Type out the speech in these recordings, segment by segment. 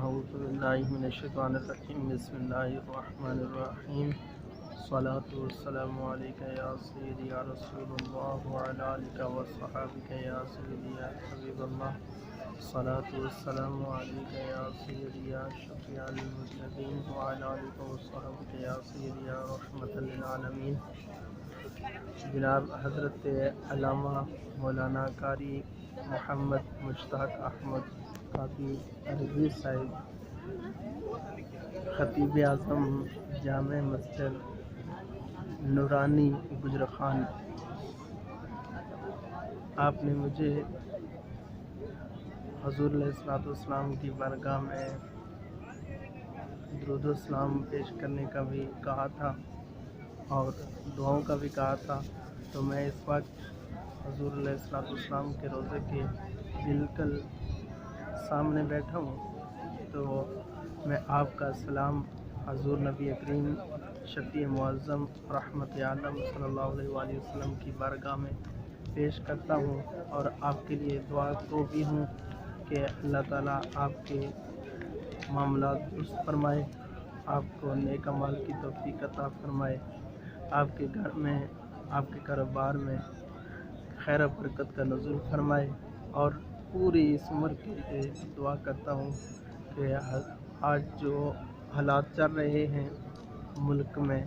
أعوذ بالله من الشيطان الرجيم بسم الله الرحمن الرحيم الصلاة والسلام عليك يا سيدي يا رسول الله وعلى آلك وصحابك يا سيدي يا حبيب الله الصلاة والسلام عليك يا سيدي يا شفيع المذنبين وعلى آلك وصحابك يا سيدي يا رحمة للعالمين۔ جناب حضرت علامہ مولانا قاری محمد مشتاق احمد قادری رضوی صاحب خطیب اعظم جامع مسجد نورانی گجرخان، آپ نے مجھے حضور علیہ الصلوۃ والسلام کی بارگاہ میں درود و سلام پیش کرنے کا بھی کہا تھا اور دعاؤں کا بھی کہا تھا، تو میں اس وقت حضور علیہ الصلوۃ والسلام کے روضے کے بالکل سامنے بیٹھا ہوں، تو میں آپ کا سلام حضور نبی کریم شفیع معظم رحمت عالم صلی اللہ علیہ وآلہ وسلم کی بارگاہ میں پیش کرتا ہوں اور آپ کے لیے دعا کو بھی ہوں کہ اللہ تعالیٰ آپ کے معاملات درست فرمائے، آپ کو نیک اعمال کی توفیق عطا فرمائے، آپ کے گھر میں آپ کے کاروبار میں خیر و برکت کا نزول فرمائے، اور پوری اس عمر کے لیے دعا کرتا ہوں کہ آج جو حالات چل رہے ہیں ملک میں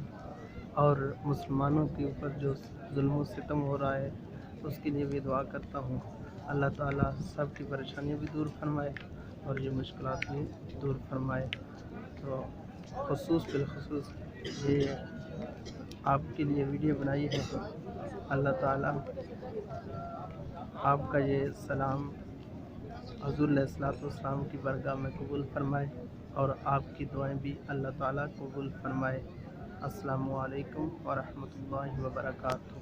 اور مسلمانوں کے اوپر جو ظلم و ستم ہو رہا ہے اس کے لیے بھی دعا کرتا ہوں، اللہ تعالیٰ سب کی پریشانیاں بھی دور فرمائے اور یہ مشکلات بھی دور فرمائے۔ تو بالخصوص یہ آپ کے لیے ویڈیو بنائی ہے، اللہ تعالیٰ آپ کا یہ سلام حضور علیہ الصلوۃ والسلام کی بارگاہ میں قبول فرمائے اور آپ کی دعائیں بھی اللہ تعالیٰ قبول فرمائے۔ السلام علیکم ورحمۃ اللہ وبرکاتہ۔